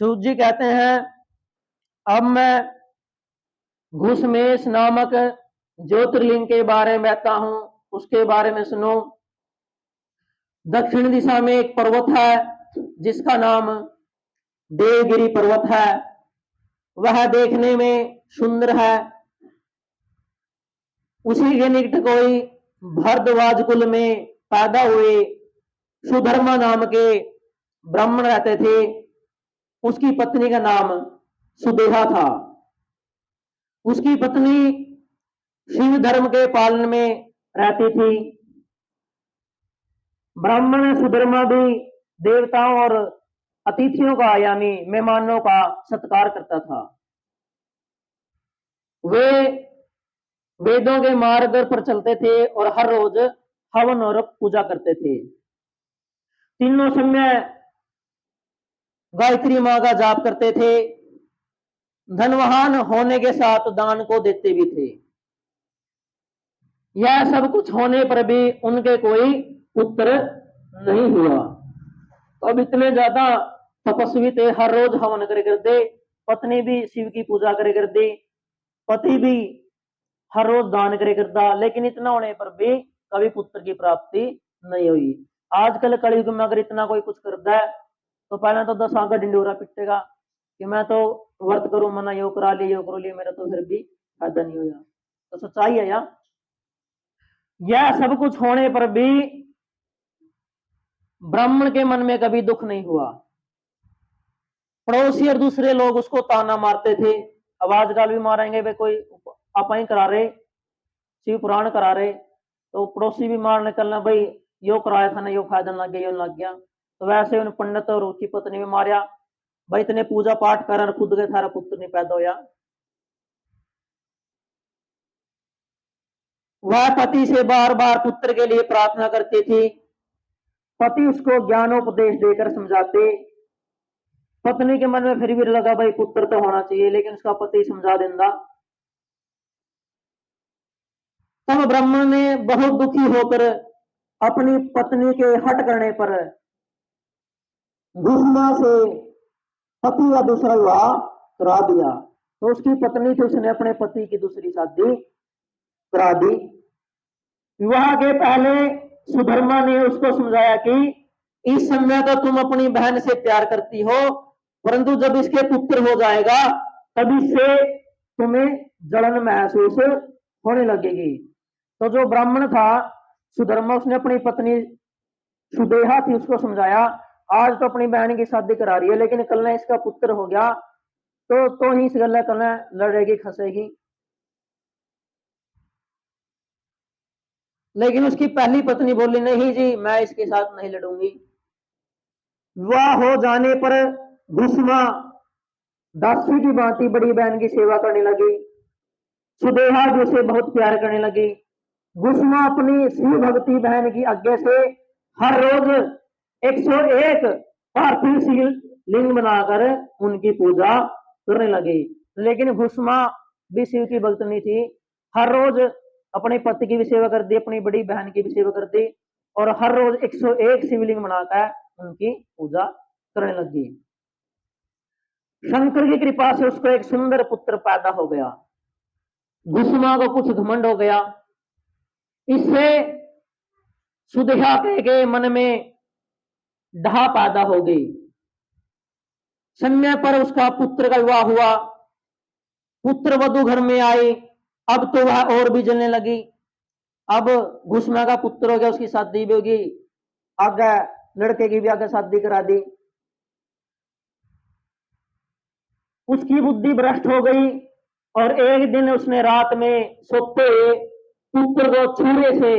सूत जी कहते हैं, अब मैं घुसमेश नामक ज्योतिर्लिंग के बारे में कहता हूं, उसके बारे में सुनो। दक्षिण दिशा में एक पर्वत है जिसका नाम देवगिरी पर्वत है। वह देखने में सुंदर है। उसी के निकट कोई भरद्वाज कुल में पैदा हुए सुधर्मा नाम के ब्राह्मण रहते थे। उसकी पत्नी का नाम सुदेहा था। उसकी पत्नी शिव धर्म के पालन में रहती थी। ब्राह्मण सुधर्मा भी देवताओं और अतिथियों का यानी मेहमानों का सत्कार करता था। वे वेदों के मार्ग पर चलते थे और हर रोज हवन और पूजा करते थे। तीनों समय गायत्री मां का जाप करते थे। धनवान होने के साथ दान को देते भी थे। यह सब कुछ होने पर भी उनके कोई पुत्र नहीं हुआ। अब इतने ज्यादा तपस्वी थे, हर रोज हवन करे करते, पत्नी भी शिव की पूजा करे करती, पति भी हर रोज दान करे करता, लेकिन इतना होने पर भी कभी पुत्र की प्राप्ति नहीं हुई। आजकल कलयुग में अगर इतना कोई कुछ करता है तो पहले तो 10 आंका डिंडोरा पिटेगा कि मैं तो व्रत करूं, मना यो करा लिया यो करो लिया, मेरा तो फिर भी फायदा नहीं हुआ। तो सच्चाई है यार, यह सब कुछ होने पर भी ब्राह्मण के मन में कभी दुख नहीं हुआ। पड़ोसी और दूसरे लोग उसको ताना मारते थे। अब आजकल भी मारेंगे वे, कोई अपाई करा रहे, शिव पुराण करा रहे, तो पड़ोसी भी मारने निकलना, भाई यो कराया था ना, यो फायदा लग गया, यो लग गया। तो वैसे उन पंडित और उसकी पत्नी भी मारिया, भाई इतने पूजा पाठ कर खुद के थारा पुत्र नहीं पैदा होया। वह पति से बार बार पुत्र के लिए प्रार्थना करती थी। पति उसको ज्ञानोपदेश देकर समझाते। पत्नी के मन में फिर भी लगा भाई पुत्र तो होना चाहिए, लेकिन उसका पति समझा देता। तब ब्राह्मण ने बहुत दुखी होकर अपनी पत्नी के हट करने पर घुसमा से पति का दूसरा विवाह करा दिया। तो उसकी पत्नी थी, उसने अपने पति की दूसरी शादी करा दी। विवाह के पहले सुधर्मा ने उसको समझाया कि इस समय तो तुम अपनी बहन से प्यार करती हो, परंतु जब इसके पुत्र हो जाएगा तब इससे तुम्हें जलन महसूस होने लगेगी। तो जो ब्राह्मण था सुधर्मा, उसने अपनी पत्नी सुदेहा थी, उसको समझाया आज तो अपनी बहन की शादी करा रही है, लेकिन कल ना इसका पुत्र हो गया तो ही इस गल कल लड़ेगी खसेगी। लेकिन उसकी पहली पत्नी बोली नहीं जी, मैं इसके साथ नहीं लड़ूंगी। विवाह हो जाने पर घुसमा दासी की भांति बड़ी बहन की सेवा करने लगी। सुदेहा जिसे बहुत प्यार करने लगी। घुसमा अपनी शिव भक्ति बहन की आज्ञा से हर रोज 101 पार्थिव शिव लिंग बनाकर उनकी पूजा करने लगी। लेकिन घुसमा भी शिव की भक्त नहीं थी। हर रोज अपने पति की भी सेवा कर दी, अपनी बड़ी बहन की भी सेवा कर दी, और हर रोज 101 शिवलिंग बनाकर उनकी पूजा करने लगी। शंकर की कृपा से उसको एक सुंदर पुत्र पैदा हो गया। घुसमा को कुछ घमंड हो गया। इससे सुदेहा के मन में डहा पैदा हो गई। समय पर उसका पुत्र का विवाह हुआ। पुत्र वधु घर में आई। अब तो वह और भी जलने लगी। अब घुसमा का पुत्र हो गया, उसकी शादी भी होगी, आगे लड़के की भी आगे शादी करा दी। उसकी बुद्धि भ्रष्ट हो गई और एक दिन उसने रात में सोते हुए पुत्र को छुरे से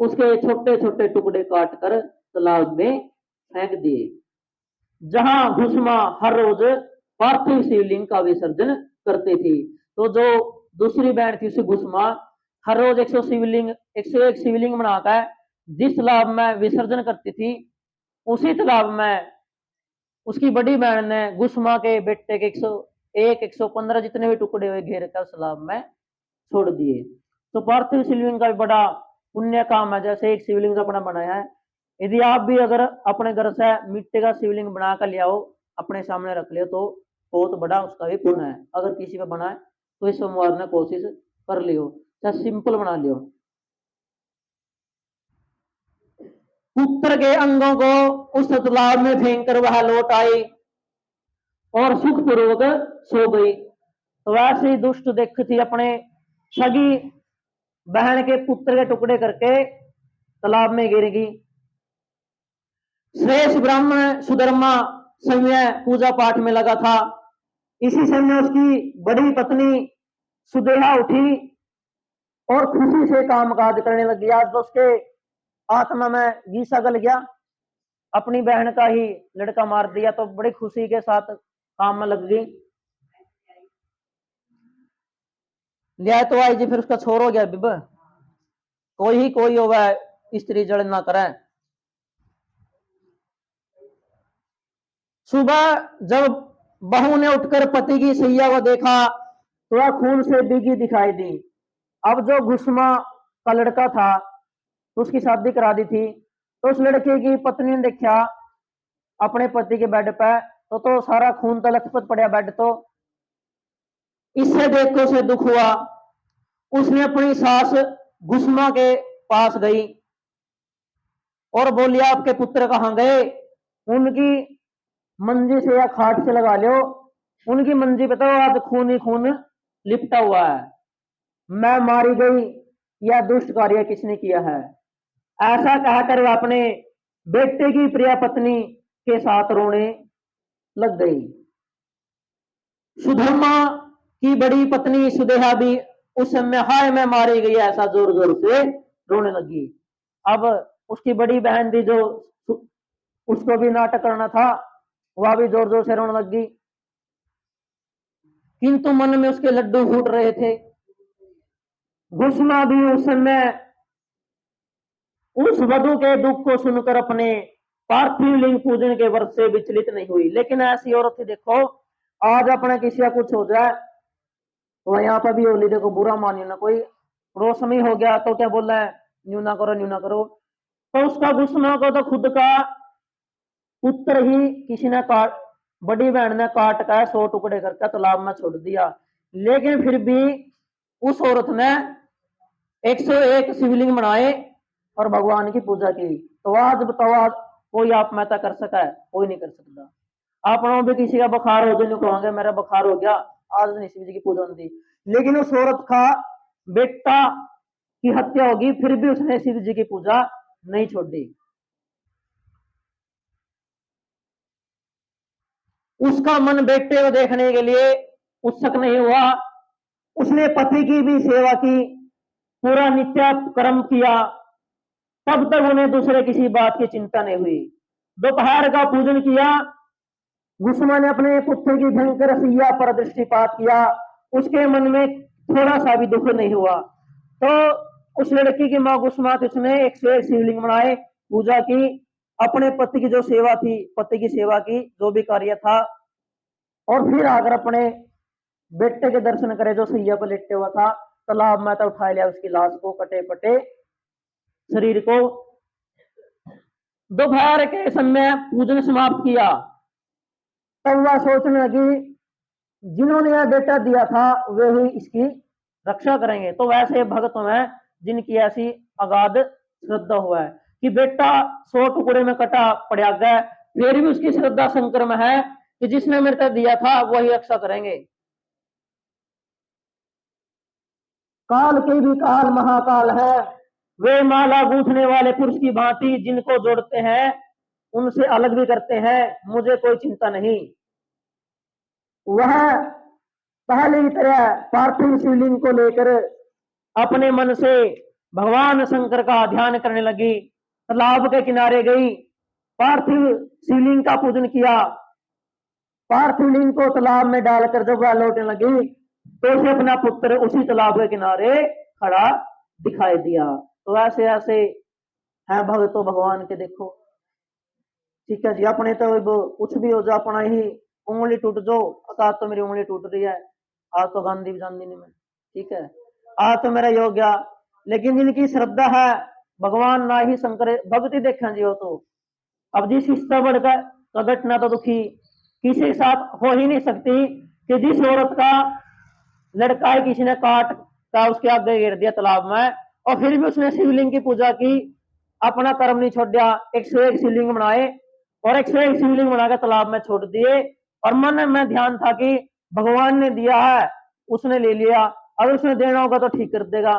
उसके छोटे छोटे टुकड़े काटकर तालाब में फेंक दिए, जहां घुसमा हर रोज पार्थिव शिवलिंग का विसर्जन करते थे। तो जो दूसरी बहन थी उसे घुसमा हर रोज 101 शिवलिंग बनाकर जिस तालाब में विसर्जन करती थी, उसी तालाब में उसकी बड़ी बहन ने घुसमा के बेटे के 101 115 जितने भी टुकड़े हुए घेर कर तालाब में छोड़ दिए। तो पार्थिव शिवलिंग का भी बड़ा पुण्य काम है। जैसे एक शिवलिंग अपना बनाया है, यदि आप भी अगर अपने घर से मिट्टी का शिवलिंग बना कर ले आओ अपने सामने रख लियो तो बहुत बड़ा उसका भी पुण्य है। अगर किसी पे बना है तो इस सोमवार ने कोशिश कर लियो, चाहे सिंपल बना लियो। पुत्र के अंगों को उस तालाब में फेंक कर वह लौट आई और सुखपूर्वक सो गई। तो वैसे ही दुष्ट देख थी अपने सगी बहन के पुत्र के टुकड़े करके तालाब में गिर गई। श्रेष्ठ ब्राह्मण सुधर्मा समय पूजा पाठ में लगा था। इसी समय उसकी बड़ी पत्नी सुदेहा उठी और खुशी से काम काज करने लग गया। तो उसके आत्मा में गीसा गल गया, अपनी बहन का ही लड़का मार दिया, तो बड़ी खुशी के साथ काम में लग गई। लिया तो आई जी, फिर उसका छोर हो गया बिब, कोई ही कोई होगा स्त्री जड़ ना करे। सुबह जब बहू ने उठकर पति की सैया को देखा तो वह खून से भीगी दिखाई दी। अब जो घुसमा का लड़का था तो उसकी शादी करा दी थी, तो उस लड़के की पत्नी ने देखा अपने पति के बेड पे तो सारा खून तो लथपथ पड़ा बेड। तो इससे देख के उसे दुख हुआ। उसने अपनी सास घुसमा के पास गई और बोली, आपके पुत्र कहाँ गए? उनकी मंजी से या खाट से लगा लो, उनकी मंजी पे तो आज खून ही खून लिपटा हुआ है। मैं मारी गई, यह दुष्ट कार्य किसने किया है? ऐसा कहकर वह अपने बेटे की प्रिय पत्नी के साथ रोने लग गई। सुधर्मा की बड़ी पत्नी सुदेहा भी उस समय हाय मैं मारी गई ऐसा जोर जोर से रोने लगी। अब उसकी बड़ी बहन थी जो उसको भी नाटक करना था, वह भी जोर जोर से रोने लगी, किंतु मन में उसके लड्डू फूट रहे थे। घुसमा भी उस समय उस वधु के दुख को सुनकर अपने पार्थिव लिंग पूजन के वर्ष से विचलित नहीं हुई। लेकिन ऐसी औरत थी, देखो आज अपने किसी का कुछ हो जाए तो यहाँ पर भी होली, देखो बुरा मानियो ना, कोई रोशमी हो गया तो क्या बोल रहा है, न्यू ना करो न्यू ना करो। तो उसका घुसमा को तो खुद का पुत्र ही किसी ने काट, बड़ी बहन ने काट कर 100 टुकड़े करके तालाब में छोड़ दिया। लेकिन फिर भी उस औरत ने 101 शिवलिंग बनाए और भगवान की पूजा की। तो आज बताओ, आज कोई आप मैता कर सका है? कोई नहीं कर सकता। आप भी किसी का बुखार हो जो कहोगे मेरा बुखार हो गया, आज नहीं शिव जी की पूजा होती। लेकिन उस औरत का बेटा की हत्या होगी फिर भी उसने शिव जी की पूजा नहीं छोड़ी। उसका मन बेटे को देखने के लिए उत्सुक नहीं हुआ। उसने पति की भी सेवा की, पूरा नित्य कर्म किया, तब तक उन्हें दूसरे किसी बात की चिंता नहीं हुई। दोपहर का पूजन किया, घुसमा ने अपने पुत्र की भयंकर सैया पर दृष्टिपात किया, उसके मन में थोड़ा सा भी दुख नहीं हुआ। तो उस लड़की की मां घुसमा थी, उसने 101 शिवलिंग बनाए, पूजा की, अपने पति की जो सेवा थी, पति की सेवा की, जो भी कार्य था, और फिर आकर अपने बेटे के दर्शन करे जो सैया पर लेटे हुआ था। तालाब में तो उठा लिया उसकी लाश को, कटे पटे शरीर को। दोपहर के समय पूजन समाप्त किया, तब वह सोचने लगी जिन्होंने यह बेटा दिया था वे ही इसकी रक्षा करेंगे। तो वैसे भक्त हैं जिनकी ऐसी अगाध श्रद्धा हुआ है कि बेटा 100 टुकड़े में कटा पड़ा गया, फिर भी उसकी श्रद्धा शंकर में है कि जिसने मेरे दिया था वही रक्षा करेंगे। काल के भी काल महाकाल है, वे माला गूंथने वाले पुरुष की भांति जिनको जोड़ते हैं उनसे अलग भी करते हैं, मुझे कोई चिंता नहीं। वह पहले की तरह पार्थिव शिवलिंग को लेकर अपने मन से भगवान शंकर का ध्यान करने लगी। तालाब के किनारे गई, पार्थिव शिवलिंग का पूजन किया। पार्थिव लिंग को तालाब में डालकर जब वह लौटने लगी तो उसे अपना पुत्र उसी तालाब के किनारे खड़ा दिखाई दिया। तो ऐसे ऐसे है भगतो भगवान के, देखो ठीक है जी। अपने तो कुछ भी हो जाए, अपना ही उंगली टूट जो, आज तो मेरी उंगली टूट रही है, आज तो गांधी जानदी नहीं मैं, ठीक है, आज तो मेरा योग गया। लेकिन जिनकी श्रद्धा है भगवान ना ही शंकर भक्ति देखा जी हो तो। अब जिस हिस्सा बढ़कर घटना तो दुखी किसी के साथ हो ही नहीं सकती कि जिस औरत का लड़का है किसी ने काट का उसके आगे गिर दिया तालाब में, और फिर भी उसने शिवलिंग की पूजा की, अपना कर्म नहीं छोड़ दिया, 101 शिवलिंग बनाए और 101 शिवलिंग बनाकर तालाब में छोड़ दिए, और मन में ध्यान था कि भगवान ने दिया है, उसने ले लिया, अगर उसने देना होगा तो ठीक कर देगा।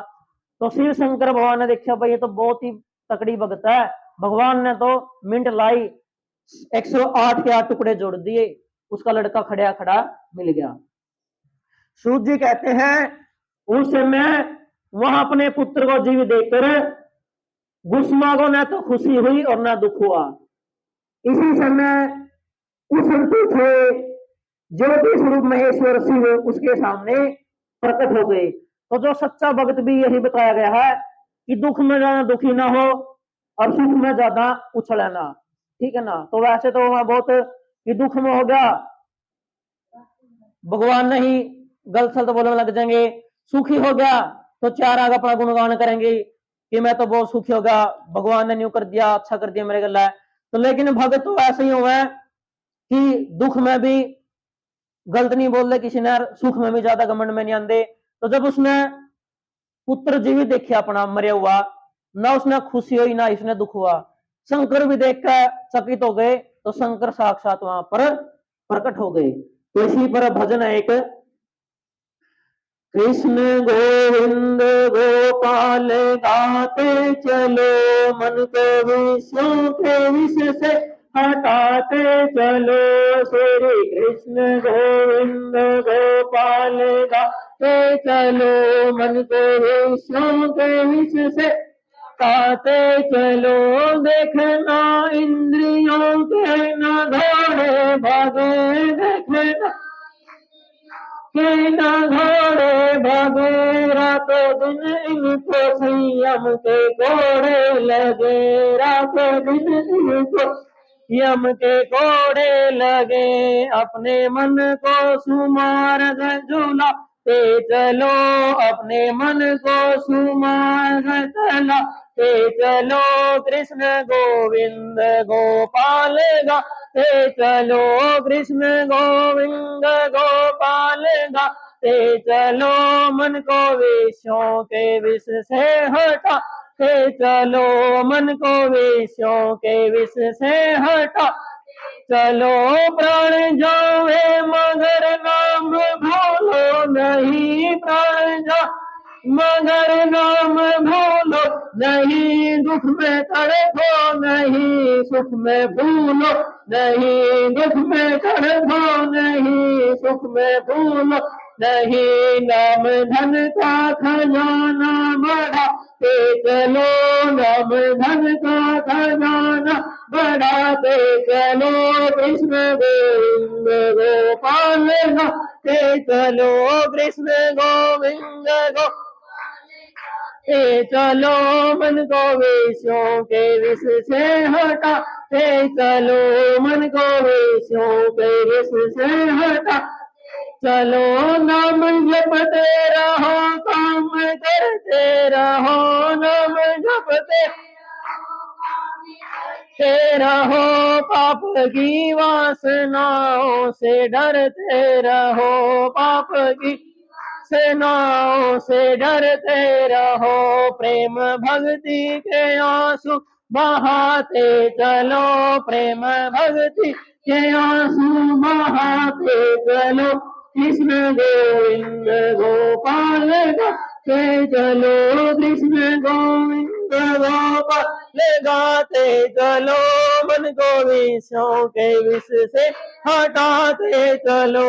तो शिव शंकर भगवान ने देखा भाई ये तो बहुत ही तकड़ी भगत है, भगवान ने तो मिंट लाई 108 के 8 टुकड़े जोड़ दिए, उसका लड़का खड़ा खड़ा मिल गया। सूत जी कहते हैं उस समय वहां अपने पुत्र को जीव देकर गुस्मा को न तो खुशी हुई और न दुख हुआ। इसी समय उस थे ज्योति स्वरूप महेश्वर शिव उसके सामने प्रकट हो गए। तो जो सच्चा भक्त भी यही बताया गया है कि दुख में ज्यादा दुखी ना हो और सुख में ज्यादा उछले ना, ठीक है ना। तो वैसे तो वहां बहुत कि दुख में हो गया भगवान नहीं गलत सलत बोलने लग जाएंगे, सुखी हो गया तो चार आगे अपना गुणगान करेंगे कि मैं तो बहुत सुखी हो गया, भगवान ने न्यू कर दिया, अच्छा कर दिया मेरे गला। तो लेकिन भगत तो ऐसे ही हुआ है कि दुख में भी गलत नहीं बोल रहे किसी ने, सुख में भी ज्यादा घमंड में नहीं आंदे। तो जब उसने पुत्र जीवित देखे अपना मरे हुआ, ना उसने खुशी हुई ना इसने दुख हुआ, शंकर भी देख कर चकित हो गए। तो शंकर साक्षात वहां पर प्रकट हो गए। तो इसी पर भजन है एक, कृष्ण गोविंद गोपाल गाते चलो, मन को विषयों के विष से हटाते चलो। श्री कृष्ण गोविंद गोपाल गाते चलो, मन को विषयों के विष से हटाते चलो। देखना इंद्रियों के न घोड़े भागे, देखना न घोड़े भागे, रातों दिन इनको संयम के घोड़े लगे, रातों दिन इनको यम के घोड़े लगे। अपने मन को सुमार्ग झूलाते चलो, अपने मन को सुमार्ग चलाते चलो। कृष्ण गोविंद गोपाल गाते चलो, कृष्ण गोविंद गोपाल गाते चलो। मन को विषयों के विष से हटाते चलो, मन को विषयों के विष से हटा चलो। प्राण जावे मगर नाम भूलो नहीं, प्राण जा मगर नाम भूलो नहीं। दुख में तड़पो नहीं, सुख में भूलो नहीं, दुख में तड़पो नहीं, सुख में भूलो नहीं। नाम धन का खजाना बढ़ाते चलो, नाम धन का खजाना बढ़ाते चलो। कृष्ण गोविंद गोपाल गाते चलो, कृष्ण गोविंद गाते चलो। मन को विषयों के विष से हटाते चलो, मन को विषयों के विष से हटा चलो। नाम जपते रहो, काम करते रहो, नाम जपते रहो। पाप की वासनाओं से डरते रहो, पाप की वासनाओं से डरते रहो। प्रेम भक्ति के आंसू बहाते चलो, प्रेम भक्ति के आंसू बहाते चलो। कृष्ण गोविंद गोपाल गाते चलो, कृष्ण गोविंद गोपाल गाते चलो। मन को विषयों के विष से हटाते चलो।